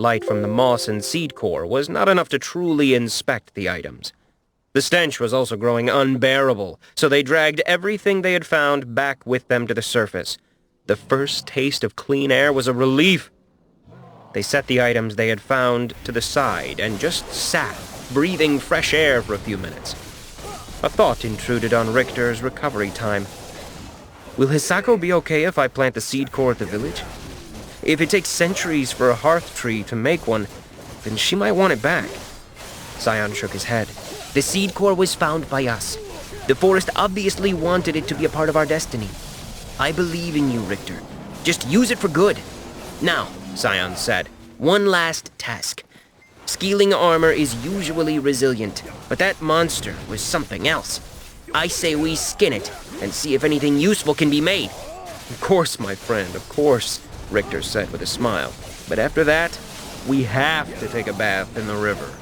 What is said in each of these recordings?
Light from the moss and seed core was not enough to truly inspect the items. The stench was also growing unbearable, so they dragged everything they had found back with them to the surface. The first taste of clean air was a relief. They set the items they had found to the side and just sat, breathing fresh air for a few minutes. A thought intruded on Richter's recovery time. Will Hisako be okay if I plant the seed core at the village? If it takes centuries for a hearth tree to make one, then she might want it back. Scion shook his head. The seed core was found by us. The forest obviously wanted it to be a part of our destiny. I believe in you, Richter. Just use it for good. Now, Scion said, one last task. Scaling armor is usually resilient, but that monster was something else. I say we skin it and see if anything useful can be made. Of course, my friend, of course, Richter said with a smile. But after that, we have to take a bath in the river.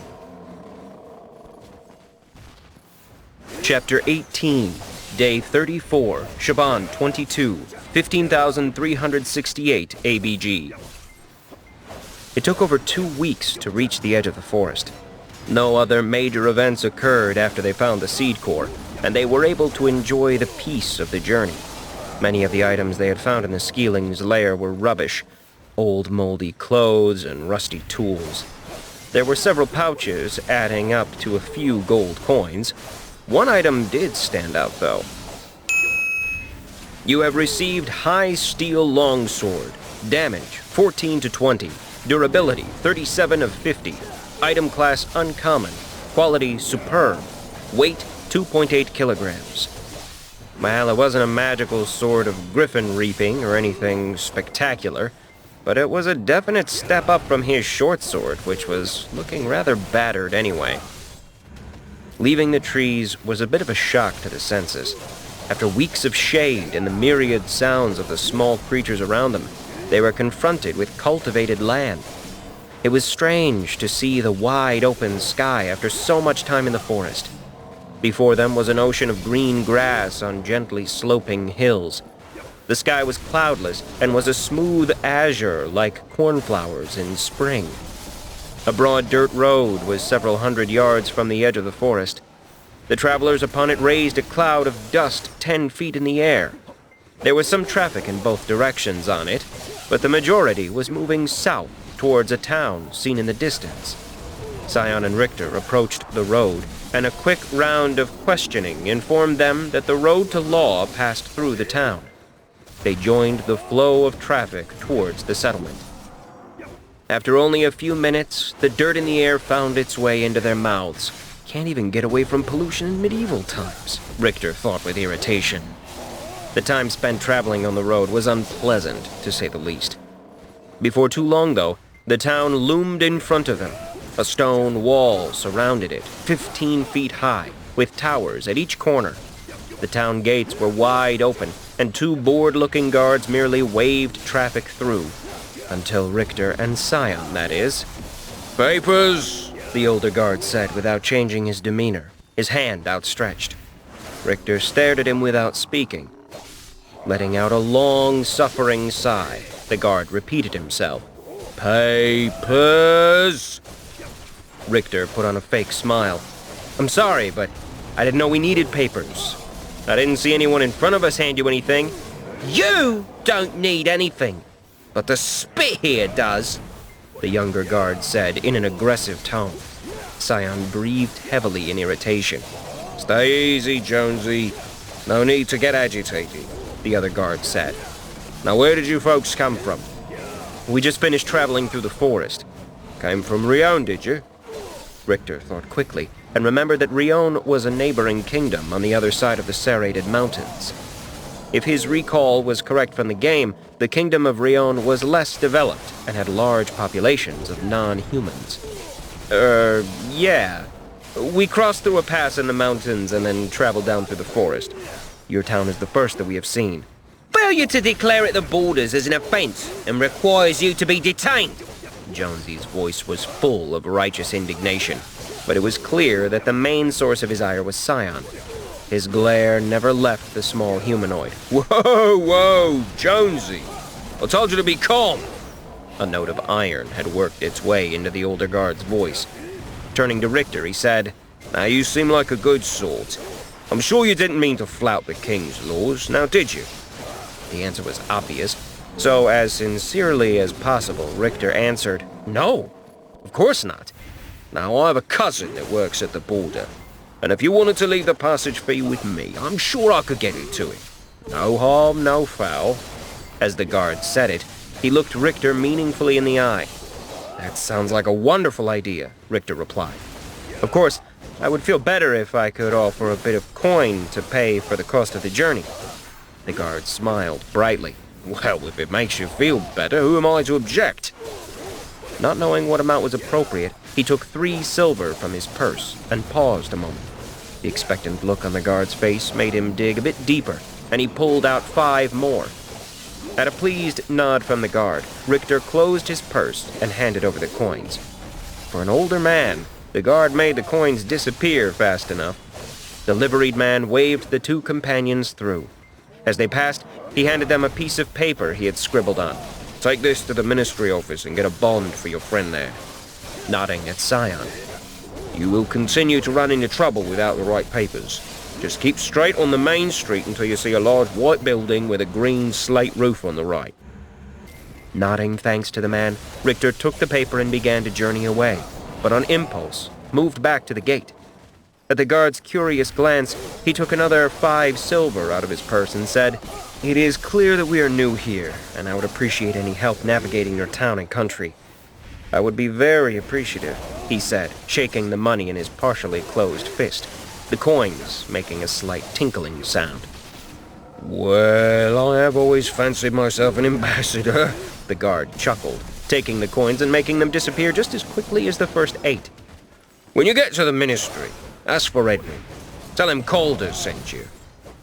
Chapter 18, Day 34, Shaban 22, 15,368 ABG. It took over 2 weeks to reach the edge of the forest. No other major events occurred after they found the seed core, and they were able to enjoy the peace of the journey. Many of the items they had found in the Skeeling's lair were rubbish, old moldy clothes and rusty tools. There were several pouches, adding up to a few gold coins. One item did stand out, though. You have received High Steel Longsword. Damage, 14 to 20. Durability, 37 of 50. Item class uncommon. Quality superb. Weight, 2.8 kilograms. Well, it wasn't a magical sword of griffin reaping or anything spectacular, but it was a definite step up from his short sword, which was looking rather battered anyway. Leaving the trees was a bit of a shock to the senses. After weeks of shade and the myriad sounds of the small creatures around them, they were confronted with cultivated land. It was strange to see the wide open sky after so much time in the forest. Before them was an ocean of green grass on gently sloping hills. The sky was cloudless and was a smooth azure like cornflowers in spring. A broad dirt road was several hundred yards from the edge of the forest. The travelers upon it raised a cloud of dust 10 feet in the air. There was some traffic in both directions on it, but the majority was moving south towards a town seen in the distance. Scion and Richter approached the road, and a quick round of questioning informed them that the road to law passed through the town. They joined the flow of traffic towards the settlement. After only a few minutes, the dirt in the air found its way into their mouths. Can't even get away from pollution in medieval times, Richter thought with irritation. The time spent traveling on the road was unpleasant, to say the least. Before too long, though, the town loomed in front of them. A stone wall surrounded it, 15 feet high, with towers at each corner. The town gates were wide open, and 2 bored-looking guards merely waved traffic through. Until Richter and Scion, that is. "Papers," the older guard said without changing his demeanor, his hand outstretched. Richter stared at him without speaking. Letting out a long, suffering sigh, the guard repeated himself. "Papers?" Richter put on a fake smile. "I'm sorry, but I didn't know we needed papers. I didn't see anyone in front of us hand you anything." "You don't need anything, but the spit here does," the younger guard said in an aggressive tone. Scion breathed heavily in irritation. "Stay easy, Jonesy. No need to get agitated," the other guard said. "Now where did you folks come from?" "We just finished traveling through the forest." "Came from Rion, did you?" Richter thought quickly, and remembered that Rion was a neighboring kingdom on the other side of the serrated mountains. If his recall was correct from the game, the kingdom of Rion was less developed and had large populations of non-humans. Yeah. We crossed through a pass in the mountains and then traveled down through the forest. Your town is the first that we have seen." "Failure to declare at the borders is an offense and requires you to be detained." Jonesy's voice was full of righteous indignation, but it was clear that the main source of his ire was Scion. His glare never left the small humanoid. "Whoa, Jonesy! I told you to be calm." A note of iron had worked its way into the older guard's voice. Turning to Richter, he said, "Now you seem like a good sort. I'm sure you didn't mean to flout the king's laws, now did you?" The answer was obvious, so as sincerely as possible, Richter answered, "No, of course not. Now I have a cousin that works at the border, and if you wanted to leave the passage fee with me, I'm sure I could get it to him. No harm, no foul." As the guard said it, he looked Richter meaningfully in the eye. "That sounds like a wonderful idea," Richter replied. "Of course, I would feel better if I could offer a bit of coin to pay for the cost of the journey." The guard smiled brightly. "Well, if it makes you feel better, who am I to object?" Not knowing what amount was appropriate, he took 3 silver from his purse and paused a moment. The expectant look on the guard's face made him dig a bit deeper, and he pulled out 5 more. At a pleased nod from the guard, Richter closed his purse and handed over the coins. For an older man, the guard made the coins disappear fast enough. The liveried man waved the 2 companions through. As they passed, he handed them a piece of paper he had scribbled on. "Take this to the ministry office and get a bond for your friend there." Nodding at Scion, "You will continue to run into trouble without the right papers. Just keep straight on the main street until you see a large white building with a green slate roof on the right." Nodding thanks to the man, Richter took the paper and began to journey away, but on impulse, moved back to the gate. At the guard's curious glance, he took another 5 silver out of his purse and said, "It is clear that we are new here, and I would appreciate any help navigating your town and country." "I would be very appreciative," he said, shaking the money in his partially closed fist, the coins making a slight tinkling sound. "Well, I have always fancied myself an ambassador," the guard chuckled, taking the coins and making them disappear just as quickly as the first 8. "When you get to the ministry, ask for Edmund. Tell him Calder sent you.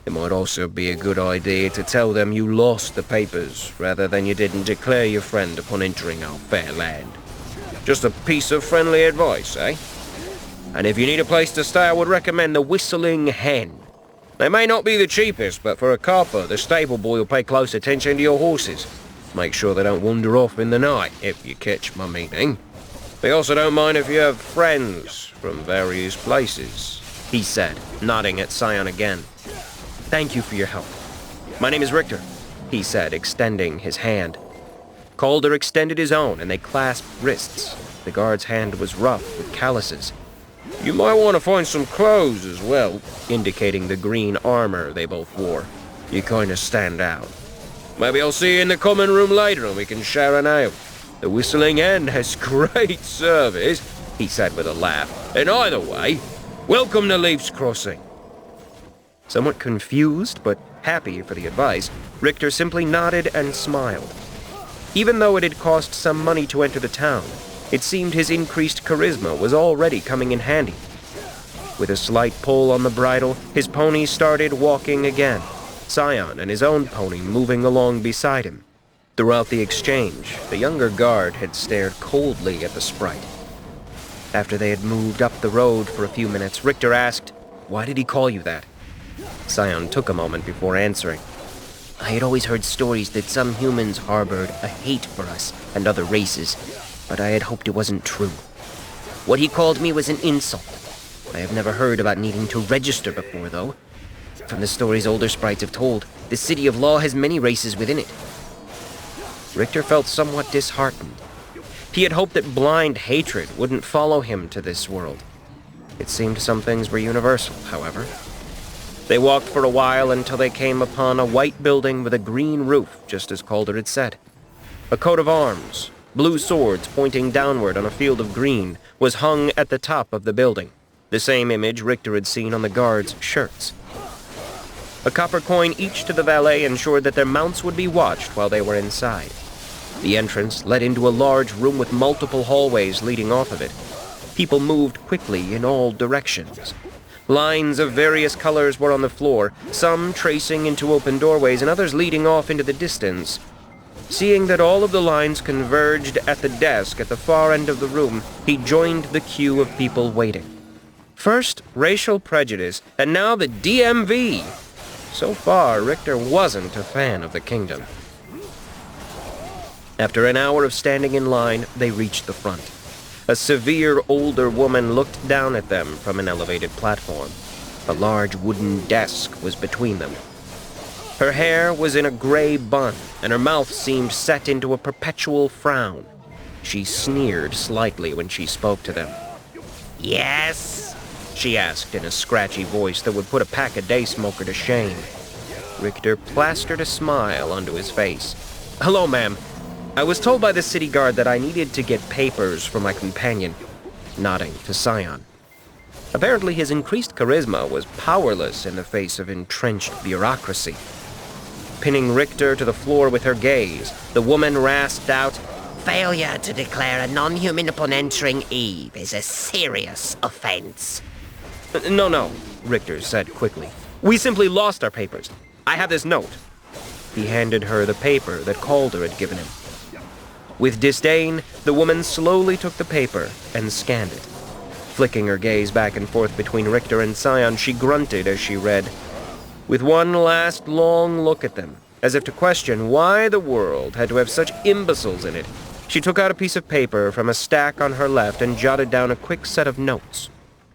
It might also be a good idea to tell them you lost the papers rather than you didn't declare your friend upon entering our fair land. Just a piece of friendly advice, eh? And if you need a place to stay, I would recommend the Whistling Hen. They may not be the cheapest, but for a copper, the stable boy will pay close attention to your horses. Make sure they don't wander off in the night, if you catch my meaning. They also don't mind if you have friends from various places," he said, nodding at Scion again. "Thank you for your help. My name is Richter," he said, extending his hand. Calder extended his own, and they clasped wrists. The guard's hand was rough with calluses. "You might want to find some clothes as well," indicating the green armor they both wore. "You kind of stand out. Maybe I'll see you in the common room later and we can share an ale. The Whistling Hen has great service," he said with a laugh. "And either way, welcome to Leaf's Crossing." Somewhat confused but happy for the advice, Richter simply nodded and smiled. Even though it had cost some money to enter the town, it seemed his increased charisma was already coming in handy. With a slight pull on the bridle, his pony started walking again, Scion and his own pony moving along beside him. Throughout the exchange, the younger guard had stared coldly at the sprite. After they had moved up the road for a few minutes, Richter asked, "Why did he call you that?" Scion took a moment before answering. "I had always heard stories that some humans harbored a hate for us and other races, but I had hoped it wasn't true. What he called me was an insult. I have never heard about needing to register before, though. From the stories older sprites have told, the City of Law has many races within it." Richter felt somewhat disheartened. He had hoped that blind hatred wouldn't follow him to this world. It seemed some things were universal, however. They walked for a while until they came upon a white building with a green roof, just as Calder had said. A coat of arms, blue swords pointing downward on a field of green, was hung at the top of the building, the same image Richter had seen on the guards' shirts. A copper coin each to the valet ensured that their mounts would be watched while they were inside. The entrance led into a large room with multiple hallways leading off of it. People moved quickly in all directions. Lines of various colors were on the floor, some tracing into open doorways and others leading off into the distance. Seeing that all of the lines converged at the desk at the far end of the room, he joined the queue of people waiting. First, racial prejudice, and now the DMV. So far, Richter wasn't a fan of the kingdom. After an hour of standing in line, they reached the front. A severe older woman looked down at them from an elevated platform. A large wooden desk was between them. Her hair was in a gray bun, and her mouth seemed set into a perpetual frown. She sneered slightly when she spoke to them. "Yes?" she asked in a scratchy voice that would put a pack-a-day smoker to shame. Richter plastered a smile onto his face. "Hello, ma'am. I was told by the city guard that I needed to get papers for my companion," nodding to Scion. Apparently his increased charisma was powerless in the face of entrenched bureaucracy. Pinning Richter to the floor with her gaze, the woman rasped out, "Failure to declare a non-human upon entering Eve is a serious offense." No, Richter said quickly. "We simply lost our papers. I have this note." He handed her the paper that Calder had given him. With disdain, the woman slowly took the paper and scanned it. Flicking her gaze back and forth between Richter and Scion, she grunted as she read. With one last long look at them, as if to question why the world had to have such imbeciles in it, she took out a piece of paper from a stack on her left and jotted down a quick set of notes.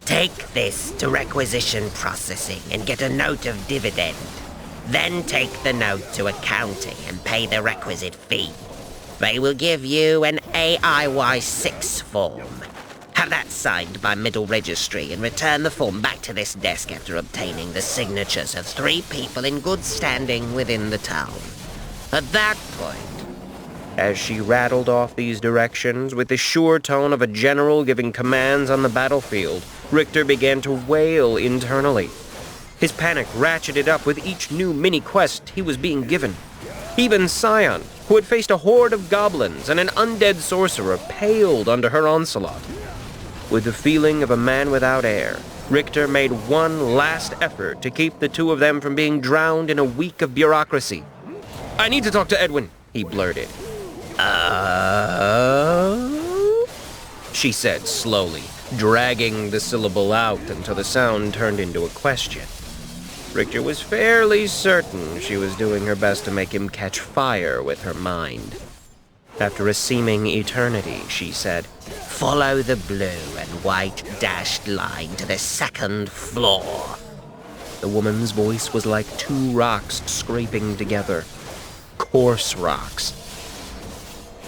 "Take this to requisition processing and get a note of dividend. Then take the note to accounting and pay the requisite fee. They will give you an AIY6 form. Have that signed by Middle Registry and return the form back to this desk after obtaining the signatures of 3 people in good standing within the town. At that point," as she rattled off these directions with the sure tone of a general giving commands on the battlefield, Richter began to wail internally. His panic ratcheted up with each new mini-quest he was being given. Even Scion, who had faced a horde of goblins and an undead sorcerer, paled under her onslaught. With the feeling of a man without air, Richter made one last effort to keep the two of them from being drowned in a week of bureaucracy. "I need to talk to Edwin," he blurted. "Oh?" she said slowly, dragging the syllable out until the sound turned into a question. Richter was fairly certain she was doing her best to make him catch fire with her mind. After a seeming eternity, she said, "Follow the blue and white dashed line to the 2nd floor." The woman's voice was like 2 rocks scraping together. Coarse rocks.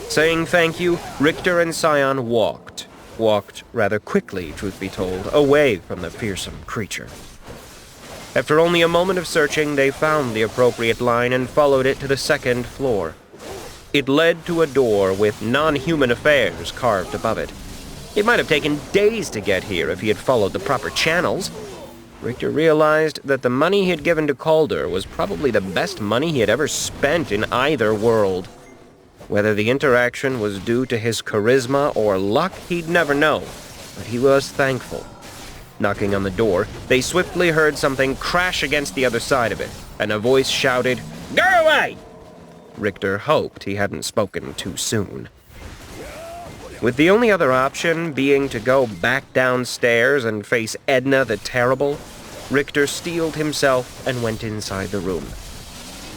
Saying thank you, Richter and Scion walked rather quickly, truth be told, away from the fearsome creature. After only a moment of searching, they found the appropriate line and followed it to the 2nd floor. It led to a door with non-human affairs carved above it. It might have taken days to get here if he had followed the proper channels. Richter realized that the money he had given to Calder was probably the best money he had ever spent in either world. Whether the interaction was due to his charisma or luck, he'd never know, but he was thankful. Knocking on the door, they swiftly heard something crash against the other side of it, and a voice shouted, "Go away!" Richter hoped he hadn't spoken too soon. With the only other option being to go back downstairs and face Edna the Terrible, Richter steeled himself and went inside the room.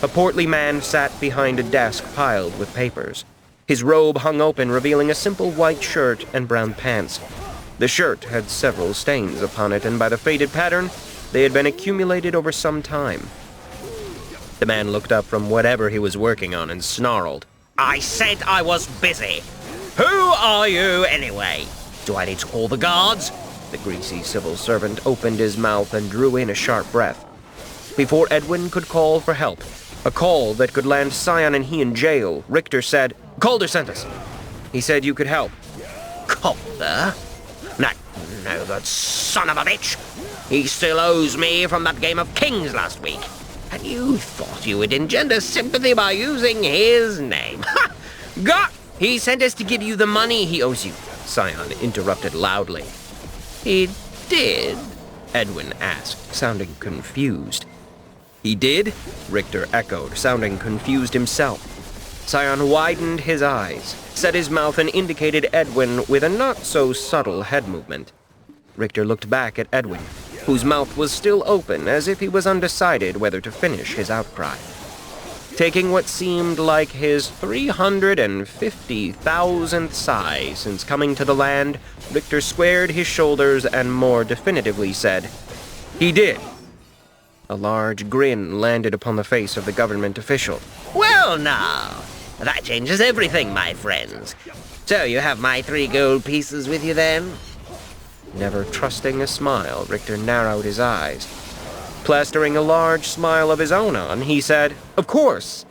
A portly man sat behind a desk piled with papers. His robe hung open, revealing a simple white shirt and brown pants. The shirt had several stains upon it, and by the faded pattern, they had been accumulated over some time. The man looked up from whatever he was working on and snarled, "I said I was busy! Who are you, anyway? Do I need to call the guards?" The greasy civil servant opened his mouth and drew in a sharp breath. Before Edwin could call for help, a call that could land Scion and he in jail, Richter said, "Calder sent us. He said you could help." "Calder? That son of a bitch! He still owes me from that game of Kings last week. And you thought you would engender sympathy by using his name. Ha! God! He sent us to give you the money he owes you," Scion interrupted loudly. "He did?" Edwin asked, sounding confused. "He did?" Richter echoed, sounding confused himself. Scion widened his eyes, set his mouth and indicated Edwin with a not-so-subtle head movement. Richter looked back at Edwin, whose mouth was still open as if he was undecided whether to finish his outcry. taking what seemed like his 350,000th sigh since coming to the land. Richter squared his shoulders and more definitively said, "He did." A large grin landed upon the face of the government official. Well now, that changes everything, my friends. So you have my 3 gold pieces with you then? Never trusting a smile, Richter narrowed his eyes. Plastering a large smile of his own on, he said, "Of course.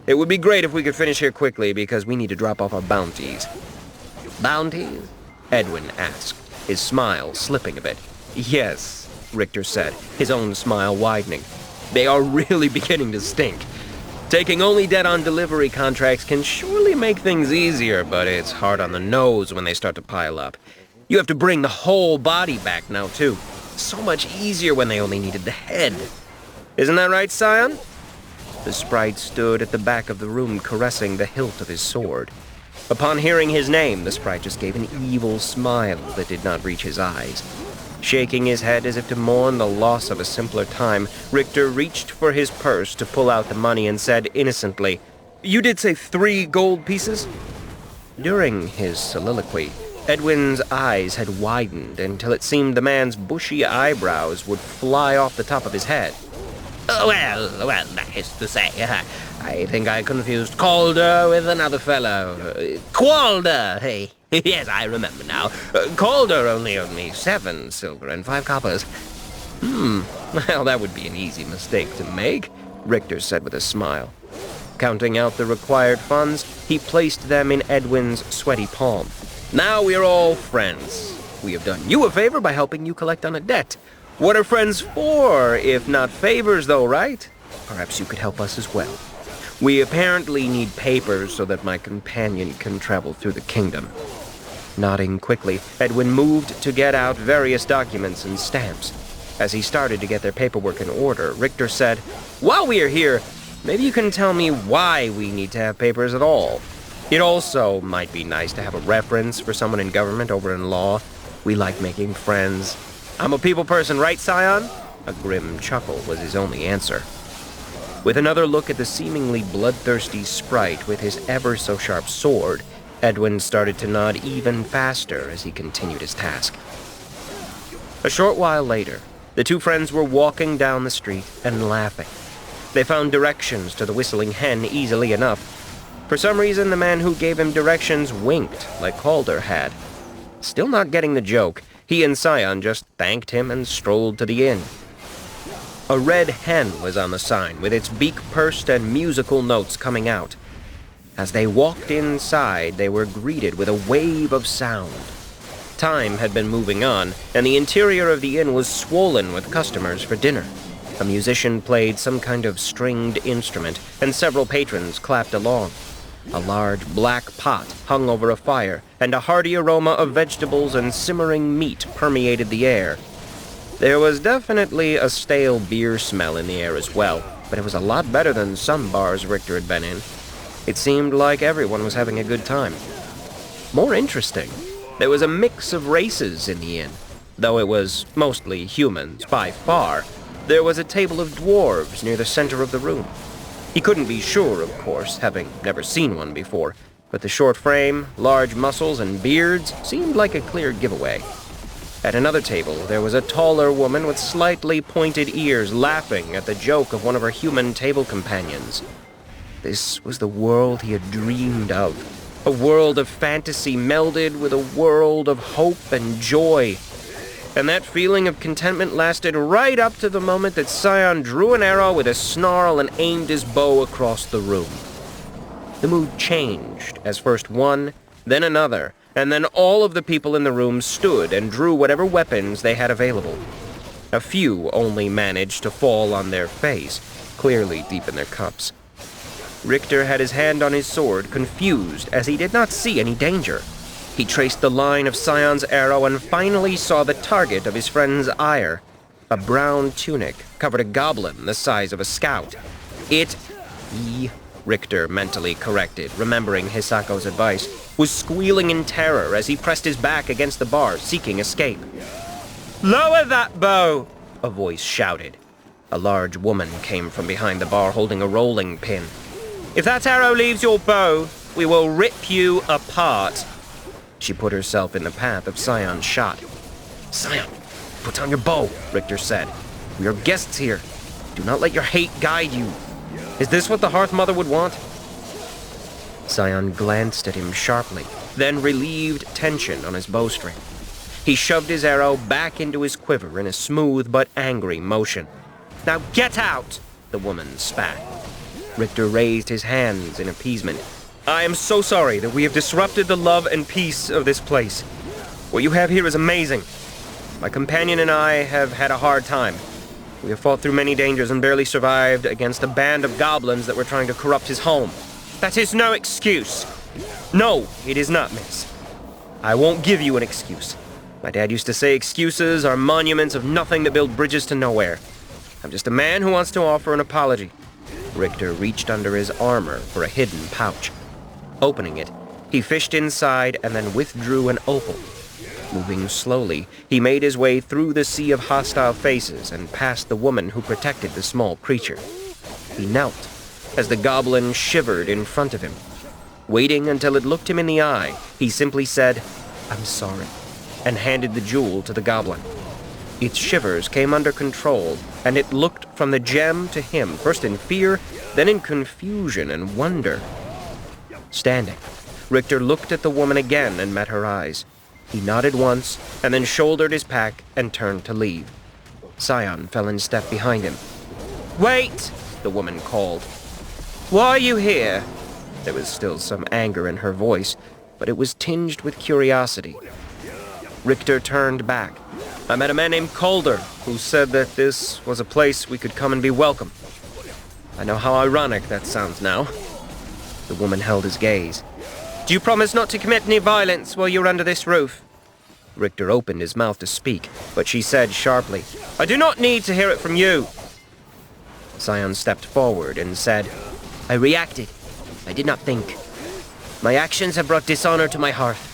It would be great if we could finish here quickly because we need to drop off our bounties." Bounties? Edwin asked, his smile slipping a bit. "Yes," Richter said, his own smile widening. "They are really beginning to stink. Taking only debt-on delivery contracts can surely make things easier, but it's hard on the nose when they start to pile up. You have to bring the whole body back now, too. So much easier when they only needed the head. Isn't that right, Scion?" The sprite stood at the back of the room caressing the hilt of his sword. Upon hearing his name, the sprite just gave an evil smile that did not reach his eyes. Shaking his head as if to mourn the loss of a simpler time, Richter reached for his purse to pull out the money and said innocently, "You did say 3 gold pieces?" During his soliloquy, Edwin's eyes had widened until it seemed the man's bushy eyebrows would fly off the top of his head. Well, that is to say, I think I confused Calder with another fellow. Qualder, hey. Yes, I remember now. Calder only owed me 7 silver and 5 coppers. Well, that would be an easy mistake to make, Richter said with a smile. Counting out the required funds, he placed them in Edwin's sweaty palm. "Now we are all friends. We have done you a favor by helping you collect on a debt. What are friends for, if not favors, though, right? Perhaps you could help us as well. We apparently need papers so that my companion can travel through the kingdom." Nodding quickly, Edwin moved to get out various documents and stamps. As he started to get their paperwork in order, Richter said, "While we are here, maybe you can tell me why we need to have papers at all. It also might be nice to have a reference for someone in government over in law. We like making friends. I'm a people person, right, Scion?" A grim chuckle was his only answer. With another look at the seemingly bloodthirsty sprite with his ever-so-sharp sword, Edwin started to nod even faster as he continued his task. A short while later, the 2 friends were walking down the street and laughing. They found directions to the Whistling Hen easily enough. For some reason, the man who gave him directions winked, like Calder had. Still not getting the joke, he and Scion just thanked him and strolled to the inn. A red hen was on the sign, with its beak pursed and musical notes coming out. As they walked inside, they were greeted with a wave of sound. Time had been moving on, and the interior of the inn was swollen with customers for dinner. A musician played some kind of stringed instrument, and several patrons clapped along. A large black pot hung over a fire, and a hearty aroma of vegetables and simmering meat permeated the air. There was definitely a stale beer smell in the air as well, but it was a lot better than some bars Richter had been in. It seemed like everyone was having a good time. More interesting, there was a mix of races in the inn. Though it was mostly humans, by far, there was a table of dwarves near the center of the room. He couldn't be sure, of course, having never seen one before, but the short frame, large muscles, and beards seemed like a clear giveaway. At another table, there was a taller woman with slightly pointed ears laughing at the joke of one of her human table companions. This was the world he had dreamed of. A world of fantasy melded with a world of hope and joy. And that feeling of contentment lasted right up to the moment that Scion drew an arrow with a snarl and aimed his bow across the room. The mood changed as first one, then another, and then all of the people in the room stood and drew whatever weapons they had available. A few only managed to fall on their face, clearly deep in their cups. Richter had his hand on his sword, confused, as he did not see any danger. He traced the line of Scion's arrow and finally saw the target of his friend's ire. A brown tunic covered a goblin the size of a scout. Richter mentally corrected, remembering Hisako's advice, was squealing in terror as he pressed his back against the bar, seeking escape. "Lower that bow!" a voice shouted. A large woman came from behind the bar holding a rolling pin. If that arrow leaves your bow, we will rip you apart. She put herself in the path of Scion's shot. Scion, put down your bow, Richter said. We are guests here. Do not let your hate guide you. Is this what the Hearth Mother would want? Scion glanced at him sharply, then relieved tension on his bowstring. He shoved his arrow back into his quiver in a smooth but angry motion. Now get out, the woman spat. Richter raised his hands in appeasement. I am so sorry that we have disrupted the love and peace of this place. What you have here is amazing. My companion and I have had a hard time. We have fought through many dangers and barely survived against a band of goblins that were trying to corrupt his home. That is no excuse. No, it is not, miss. I won't give you an excuse. My dad used to say excuses are monuments of nothing that build bridges to nowhere. I'm just a man who wants to offer an apology. Richter reached under his armor for a hidden pouch. Opening it, he fished inside and then withdrew an opal. Moving slowly, he made his way through the sea of hostile faces and past the woman who protected the small creature. He knelt as the goblin shivered in front of him. Waiting until it looked him in the eye, he simply said, I'm sorry, and handed the jewel to the goblin. Its shivers came under control, and it looked from the gem to him, first in fear, then in confusion and wonder. Standing, Richter looked at the woman again and met her eyes. He nodded once, and then shouldered his pack and turned to leave. Scion fell in step behind him. Wait, the woman called. Why are you here? There was still some anger in her voice, but it was tinged with curiosity. Richter turned back. I met a man named Calder, who said that this was a place we could come and be welcome. I know how ironic that sounds now. The woman held his gaze. Do you promise not to commit any violence while you're under this roof? Richter opened his mouth to speak, but she said sharply, I do not need to hear it from you. Scion stepped forward and said, I reacted. I did not think. My actions have brought dishonor to my hearth.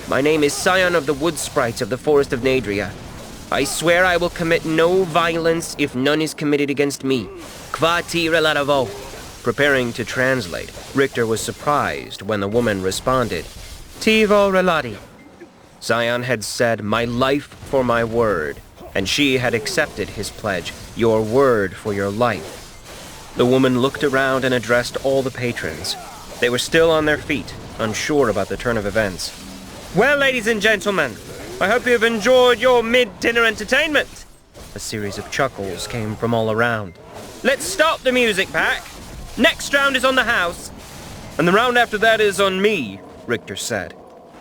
My name is Scion of the Wood Sprites of the Forest of Nadria. I swear I will commit no violence if none is committed against me. Qua tira laravo. Preparing to translate, Richter was surprised when the woman responded, Tivo relati. Scion had said, my life for my word, and she had accepted his pledge, your word for your life. The woman looked around and addressed all the patrons. They were still on their feet, unsure about the turn of events. Well, ladies and gentlemen, I hope you have enjoyed your mid-dinner entertainment. A series of chuckles came from all around. Let's stop the music, Pack. Next round is on the house. And the round after that is on me, Richter said.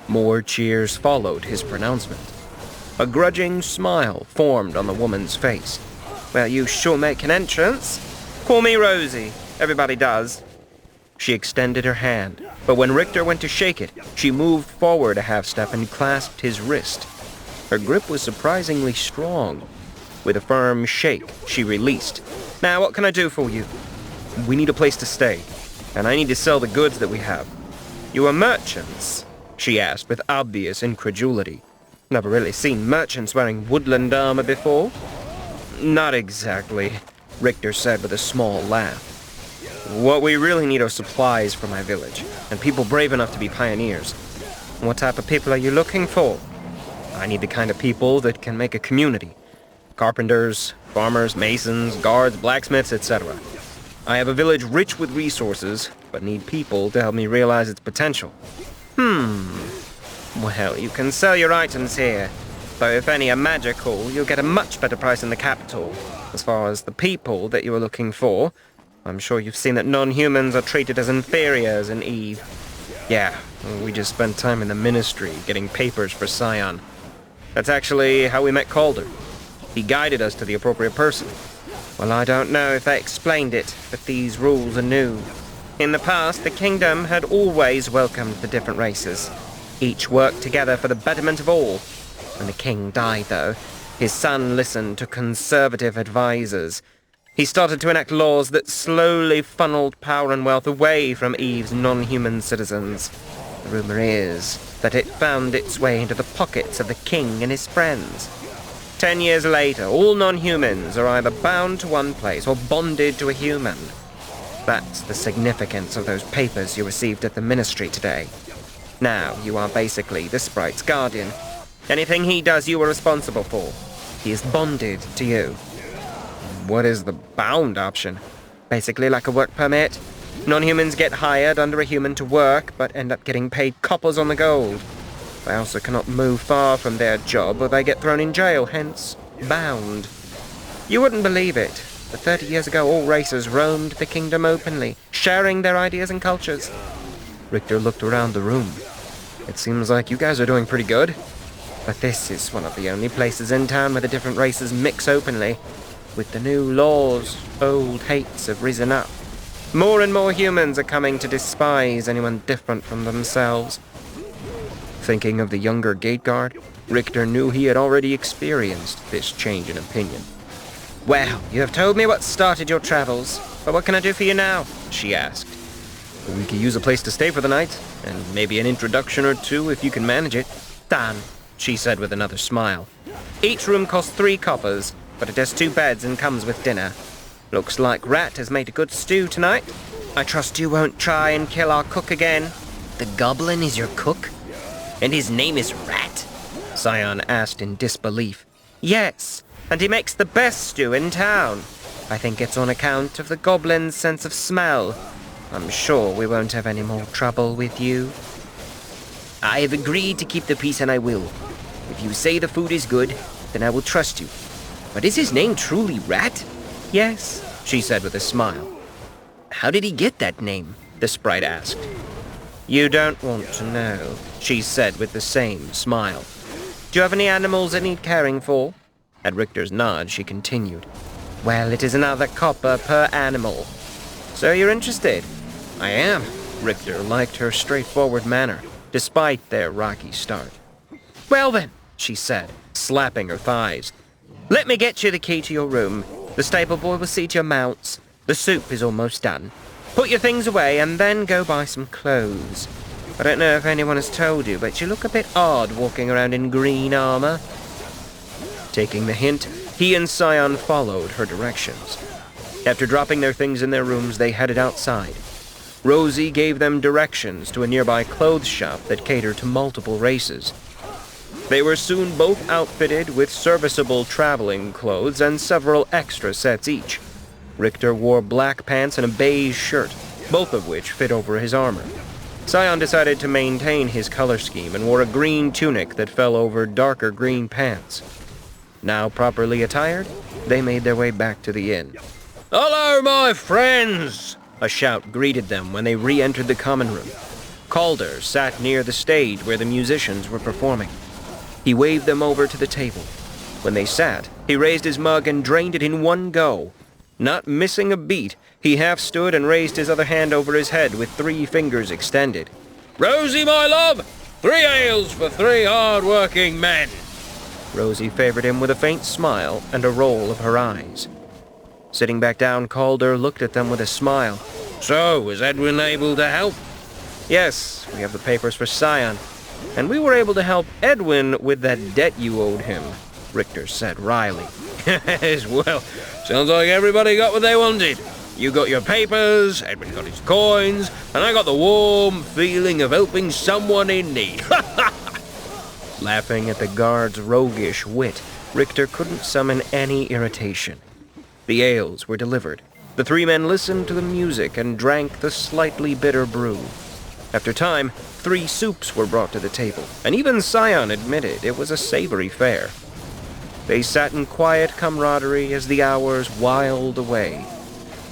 More cheers followed his pronouncement. A grudging smile formed on the woman's face. Well, you sure make an entrance. Call me Rosie. Everybody does. She extended her hand, but when Richter went to shake it, she moved forward a half-step and clasped his wrist. Her grip was surprisingly strong. With a firm shake, she released. Now, what can I do for you? We need a place to stay, and I need to sell the goods that we have. You are merchants? She asked with obvious incredulity. Never really seen merchants wearing woodland armor before? Not exactly, Richter said with a small laugh. What we really need are supplies for my village, and people brave enough to be pioneers. What type of people are you looking for? I need the kind of people that can make a community. Carpenters, farmers, masons, guards, blacksmiths, etc. I have a village rich with resources, but need people to help me realize its potential. Well, you can sell your items here, though if any are magical, you'll get a much better price in the capital. As far as the people that you are looking for, I'm sure you've seen that non-humans are treated as inferiors in Eve. Yeah, we just spent time in the ministry getting papers for Scion. That's actually how we met Calder. He guided us to the appropriate person. Well, I don't know if they explained it, but these rules are new. In the past, the kingdom had always welcomed the different races. Each worked together for the betterment of all. When the king died, though, his son listened to conservative advisors. He started to enact laws that slowly funneled power and wealth away from Eve's non-human citizens. The rumor is that it found its way into the pockets of the king and his friends. 10 years later, all non-humans are either bound to one place or bonded to a human. That's the significance of those papers you received at the ministry today. Now, you are basically the sprite's guardian. Anything he does, you are responsible for. He is bonded to you. What is the bound option? Basically like a work permit. Non-humans get hired under a human to work, but end up getting paid coppers on the gold. They also cannot move far from their job or they get thrown in jail, hence bound. You wouldn't believe it, but 30 years ago all races roamed the kingdom openly, sharing their ideas and cultures. Richter looked around the room. It seems like you guys are doing pretty good. But this is one of the only places in town where the different races mix openly. With the new laws, old hates have risen up. More and more humans are coming to despise anyone different from themselves. Thinking of the younger gate guard, Richter knew he had already experienced this change in opinion. "Well, you have told me what started your travels, but what can I do for you now?" she asked. "We could use a place to stay for the night, and maybe an introduction or two if you can manage it." "Done," she said with another smile. "Each room costs 3 coppers, but it has 2 beds and comes with dinner. Looks like Rat has made a good stew tonight. I trust you won't try and kill our cook again." "The goblin is your cook? And his name is Rat?" Scion asked in disbelief. "Yes, and he makes the best stew in town. I think it's on account of the goblin's sense of smell. I'm sure we won't have any more trouble with you." "I have agreed to keep the peace and I will. If you say the food is good, then I will trust you. But is his name truly Rat?" "Yes," she said with a smile. "How did he get that name?" the sprite asked. "You don't want to know," she said with the same smile. "Do you have any animals that need caring for?" At Richter's nod, she continued. "Well, it is another copper per animal. So you're interested?" "I am." Richter liked her straightforward manner, despite their rocky start. "Well then," she said, slapping her thighs. "Let me get you the key to your room. The stable boy will see to your mounts. The soup is almost done. Put your things away and then go buy some clothes. I don't know if anyone has told you, but you look a bit odd walking around in green armor." Taking the hint, he and Scion followed her directions. After dropping their things in their rooms, they headed outside. Rosie gave them directions to a nearby clothes shop that catered to multiple races. They were soon both outfitted with serviceable traveling clothes and several extra sets each. Richter wore black pants and a beige shirt, both of which fit over his armor. Scion decided to maintain his color scheme and wore a green tunic that fell over darker green pants. Now properly attired, they made their way back to the inn. "Hello, my friends!" a shout greeted them when they re-entered the common room. Calder sat near the stage where the musicians were performing. He waved them over to the table. When they sat, he raised his mug and drained it in one go. Not missing a beat, he half stood and raised his other hand over his head with 3 fingers extended. "Rosie, my love, 3 ales for 3 hard-working men." Rosie favored him with a faint smile and a roll of her eyes. Sitting back down, Calder looked at them with a smile. "So, was Edwin able to help?" "Yes, we have the papers for Scion. And we were able to help Edwin with that debt you owed him," Richter said wryly. "Yes, well, sounds like everybody got what they wanted. You got your papers, Edwin got his coins, and I got the warm feeling of helping someone in need." Laughing at the guard's roguish wit, Richter couldn't summon any irritation. The ales were delivered. The 3 men listened to the music and drank the slightly bitter brew. After time, 3 soups were brought to the table, and even Scion admitted it was a savory fare. They sat in quiet camaraderie as the hours whiled away.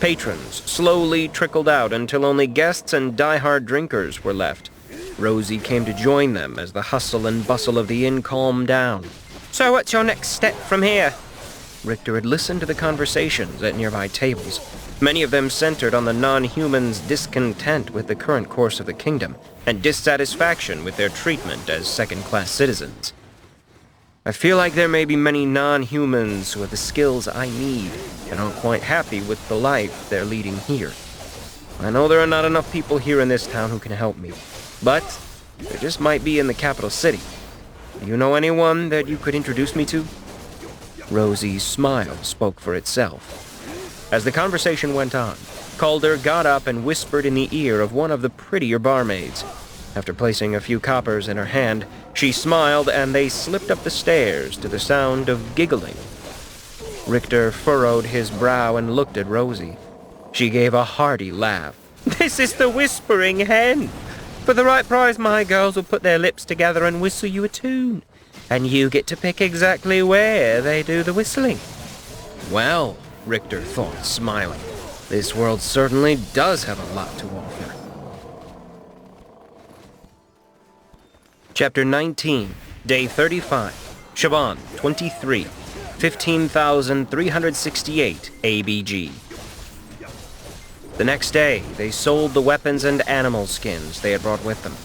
Patrons slowly trickled out until only guests and die-hard drinkers were left. Rosie came to join them as the hustle and bustle of the inn calmed down. "So what's your next step from here?" Richter had listened to the conversations at nearby tables, many of them centered on the non-humans' discontent with the current course of the kingdom and dissatisfaction with their treatment as second-class citizens. "I feel like there may be many non-humans who have the skills I need and aren't quite happy with the life they're leading here. I know there are not enough people here in this town who can help me, but there just might be in the capital city. Do you know anyone that you could introduce me to?" Rosie's smile spoke for itself. As the conversation went on, Calder got up and whispered in the ear of one of the prettier barmaids. After placing a few coppers in her hand, she smiled and they slipped up the stairs to the sound of giggling. Richter furrowed his brow and looked at Rosie. She gave a hearty laugh. "This is the Whispering Hen. For the right price, my girls will put their lips together and whistle you a tune. And you get to pick exactly where they do the whistling." Well, Richter thought, smiling, this world certainly does have a lot to offer. Chapter 19, Day 35, Shaban 23, 15,368 ABG. The next day, they sold the weapons and animal skins they had brought with them.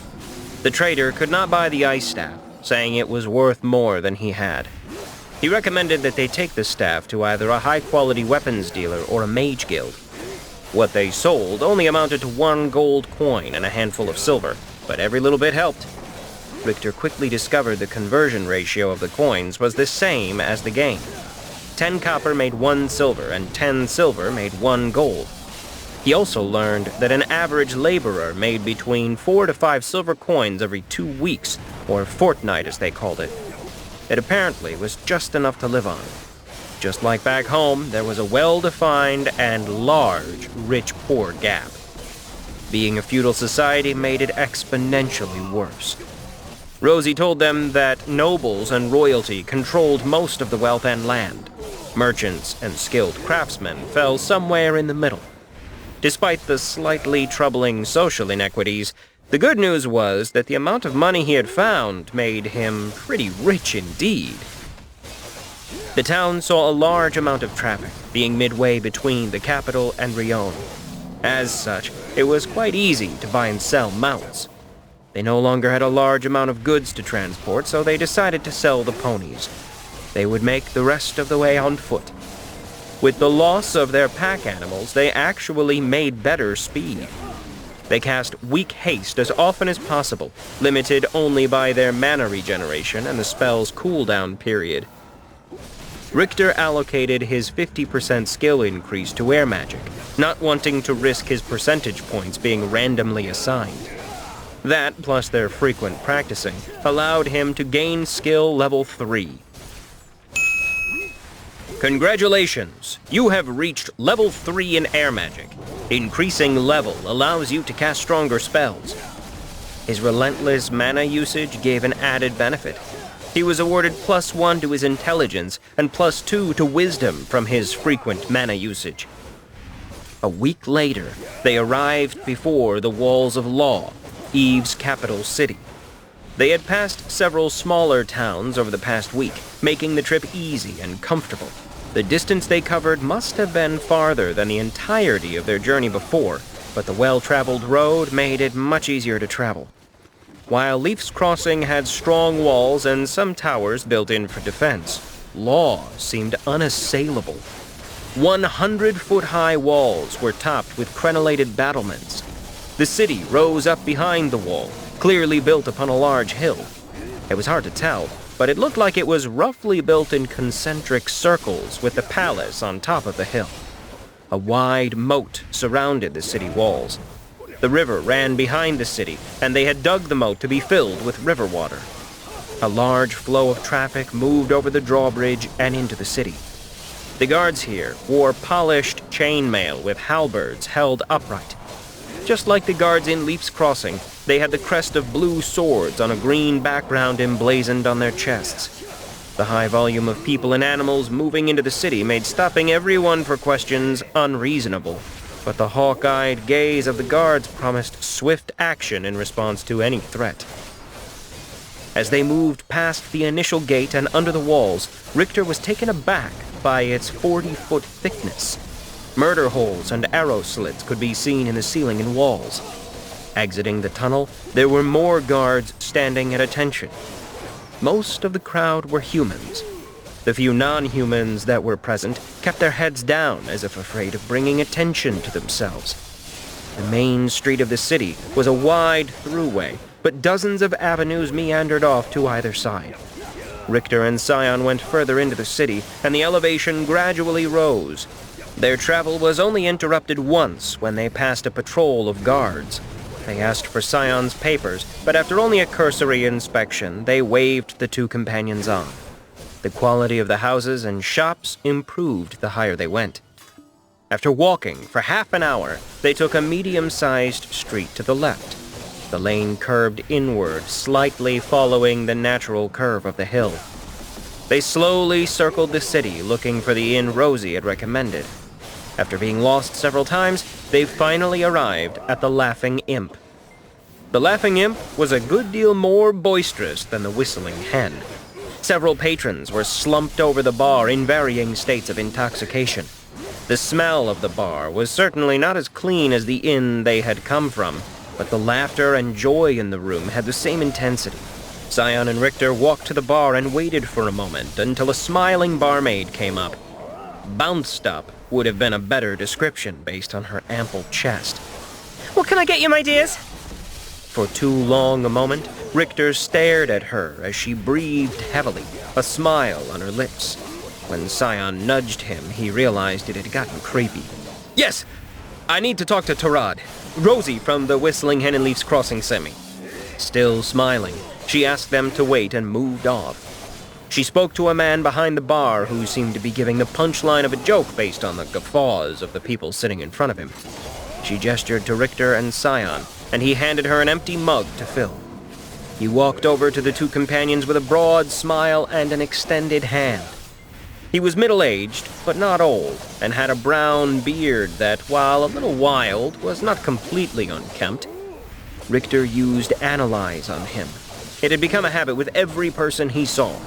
The trader could not buy the ice staff, saying it was worth more than he had. He recommended that they take the staff to either a high-quality weapons dealer or a mage guild. What they sold only amounted to 1 gold coin and a handful of silver, but every little bit helped. Richter quickly discovered the conversion ratio of the coins was the same as the gain. 10 copper made 1 silver, and 10 silver made 1 gold. He also learned that an average laborer made between 4 to 5 silver coins every 2 weeks, or fortnight as they called it. It apparently was just enough to live on. Just like back home, there was a well-defined and large rich-poor gap. Being a feudal society made it exponentially worse. Rosie told them that nobles and royalty controlled most of the wealth and land. Merchants and skilled craftsmen fell somewhere in the middle. Despite the slightly troubling social inequities, the good news was that the amount of money he had found made him pretty rich indeed. The town saw a large amount of traffic, being midway between the capital and Rion. As such, it was quite easy to buy and sell mounts. They no longer had a large amount of goods to transport, so they decided to sell the ponies. They would make the rest of the way on foot. With the loss of their pack animals, they actually made better speed. They cast Weak Haste as often as possible, limited only by their mana regeneration and the spell's cooldown period. Richter allocated his 50% skill increase to air magic, not wanting to risk his percentage points being randomly assigned. That, plus their frequent practicing, allowed him to gain skill level 3. Congratulations! You have reached level 3 in air magic. Increasing level allows you to cast stronger spells. His relentless mana usage gave an added benefit. He was awarded +1 to his intelligence and +2 to wisdom from his frequent mana usage. A week later, they arrived before the Walls of Law, Eve's capital city. They had passed several smaller towns over the past week, making the trip easy and comfortable. The distance they covered must have been farther than the entirety of their journey before, but the well-traveled road made it much easier to travel. While Leaf's Crossing had strong walls and some towers built in for defense, Law seemed unassailable. 100-foot-high walls were topped with crenellated battlements. The city rose up behind the wall, clearly built upon a large hill. It was hard to tell, but it looked like it was roughly built in concentric circles with the palace on top of the hill. A wide moat surrounded the city walls. The river ran behind the city, and they had dug the moat to be filled with river water. A large flow of traffic moved over the drawbridge and into the city. The guards here wore polished chainmail with halberds held upright. Just like the guards in Leaf's Crossing, they had the crest of blue swords on a green background emblazoned on their chests. The high volume of people and animals moving into the city made stopping everyone for questions unreasonable, but the hawk-eyed gaze of the guards promised swift action in response to any threat. As they moved past the initial gate and under the walls, Richter was taken aback by its 40-foot thickness. Murder holes and arrow slits could be seen in the ceiling and walls. Exiting the tunnel, there were more guards standing at attention. Most of the crowd were humans. The few non-humans that were present kept their heads down as if afraid of bringing attention to themselves. The main street of the city was a wide throughway, but dozens of avenues meandered off to either side. Richter and Scion went further into the city, and the elevation gradually rose. Their travel was only interrupted once when they passed a patrol of guards. They asked for Scion's papers, but after only a cursory inspection, they waved the two companions on. The quality of the houses and shops improved the higher they went. After walking for half an hour, they took a medium-sized street to the left. The lane curved inward, slightly following the natural curve of the hill. They slowly circled the city, looking for the inn Rosie had recommended. After being lost several times, they finally arrived at the Laughing Imp. The Laughing Imp was a good deal more boisterous than the Whistling Hen. Several patrons were slumped over the bar in varying states of intoxication. The smell of the bar was certainly not as clean as the inn they had come from, but the laughter and joy in the room had the same intensity. Scion and Richter walked to the bar and waited for a moment until a smiling barmaid came up. Bounced up would have been a better description based on her ample chest. What can I get you, my dears? For too long a moment, Richter stared at her as she breathed heavily, a smile on her lips. When Scion nudged him, he realized it had gotten creepy. Yes, I need to talk to Tarad. Rosie from the Whistling Hen and Leafs Crossing sent me. Still smiling, she asked them to wait and moved off. She spoke to a man behind the bar who seemed to be giving the punchline of a joke based on the guffaws of the people sitting in front of him. She gestured to Richter and Scion, and he handed her an empty mug to fill. He walked over to the two companions with a broad smile and an extended hand. He was middle-aged, but not old, and had a brown beard that, while a little wild, was not completely unkempt. Richter used Analyze on him. It had become a habit with every person he saw.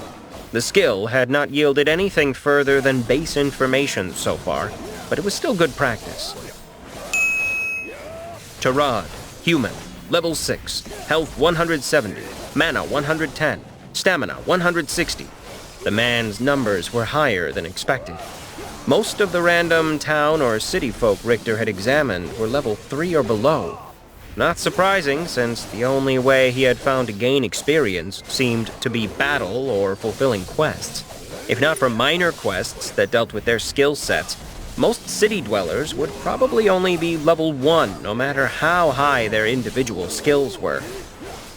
The skill had not yielded anything further than base information so far, but it was still good practice. Tarad, human, level 6, health 170, mana 110, stamina 160. The man's numbers were higher than expected. Most of the random town or city folk Richter had examined were level 3 or below. Not surprising, since the only way he had found to gain experience seemed to be battle or fulfilling quests. If not for minor quests that dealt with their skill sets, most city dwellers would probably only be level 1, no matter how high their individual skills were.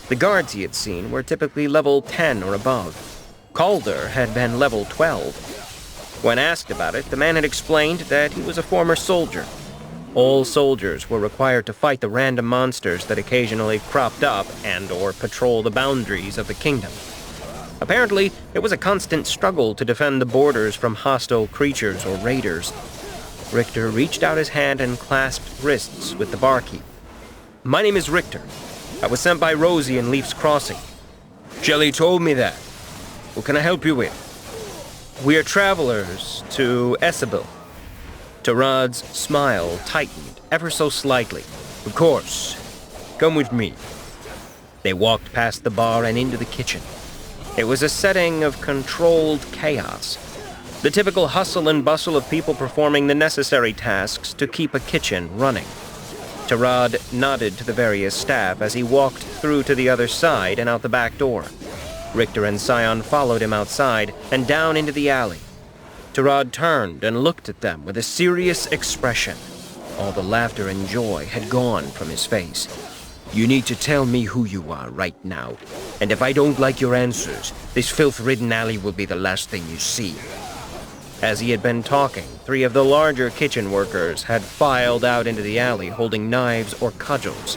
The guards he had seen were typically level 10 or above. Calder had been level 12. When asked about it, the man had explained that he was a former soldier. All soldiers were required to fight the random monsters that occasionally cropped up and/or patrol the boundaries of the kingdom. Apparently, it was a constant struggle to defend the borders from hostile creatures or raiders. Richter reached out his hand and clasped wrists with the barkeep. "My name is Richter. I was sent by Rosie in Leaf's Crossing. Shelley told me that. What can I help you with?" "We are travelers to Esabel." Tarad's smile tightened ever so slightly. "Of course. Come with me." They walked past the bar and into the kitchen. It was a setting of controlled chaos. The typical hustle and bustle of people performing the necessary tasks to keep a kitchen running. Tarad nodded to the various staff as he walked through to the other side and out the back door. Richter and Scion followed him outside and down into the alley. Tarad turned and looked at them with a serious expression. All the laughter and joy had gone from his face. "You need to tell me who you are right now, and if I don't like your answers, this filth-ridden alley will be the last thing you see." As he had been talking, 3 of the larger kitchen workers had filed out into the alley holding knives or cudgels.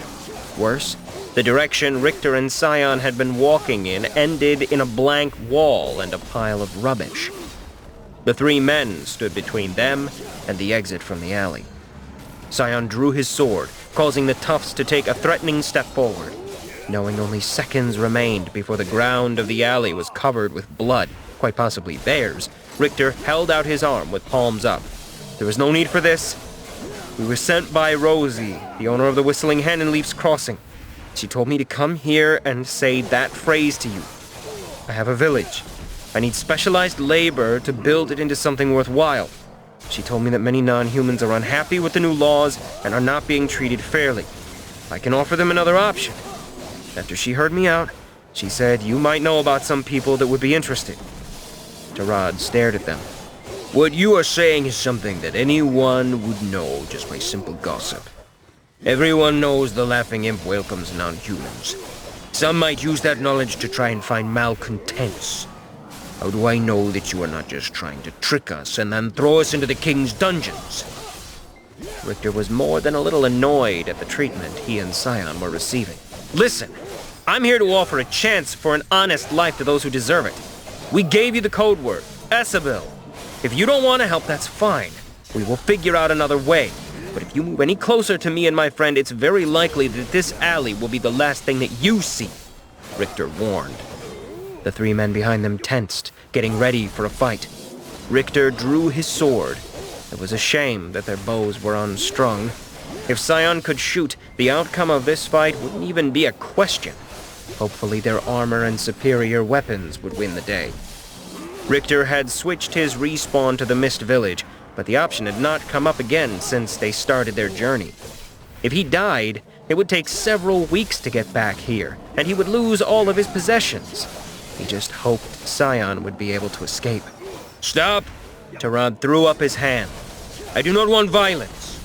Worse, the direction Richter and Scion had been walking in ended in a blank wall and a pile of rubbish. The 3 men stood between them and the exit from the alley. Scion drew his sword, causing the toughs to take a threatening step forward. Knowing only seconds remained before the ground of the alley was covered with blood, quite possibly theirs, Richter held out his arm with palms up. "There was no need for this. We were sent by Rosie, the owner of the Whistling Hen and Leafs Crossing. She told me to come here and say that phrase to you. I have a village. I need specialized labor to build it into something worthwhile. She told me that many non-humans are unhappy with the new laws and are not being treated fairly. I can offer them another option." After she heard me out, she said you might know about some people that would be interested. Tarad stared at them. What you are saying is something that anyone would know just by simple gossip. Everyone knows the Laughing Imp welcomes non-humans. Some might use that knowledge to try and find malcontents. How do I know that you are not just trying to trick us and then throw us into the king's dungeons? Richter was more than a little annoyed at the treatment he and Scion were receiving. Listen, I'm here to offer a chance for an honest life to those who deserve it. We gave you the code word, Esabil. If you don't want to help, that's fine. We will figure out another way. But if you move any closer to me and my friend, it's very likely that this alley will be the last thing that you see, Richter warned. The three men behind them tensed, getting ready for a fight. Richter drew his sword. It was a shame that their bows were unstrung. If Scion could shoot, the outcome of this fight wouldn't even be a question. Hopefully their armor and superior weapons would win the day. Richter had switched his respawn to the Mist Village, but the option had not come up again since they started their journey. If he died, it would take several weeks to get back here, and he would lose all of his possessions. He just hoped Scion would be able to escape. Stop! Tarad threw up his hand. I do not want violence,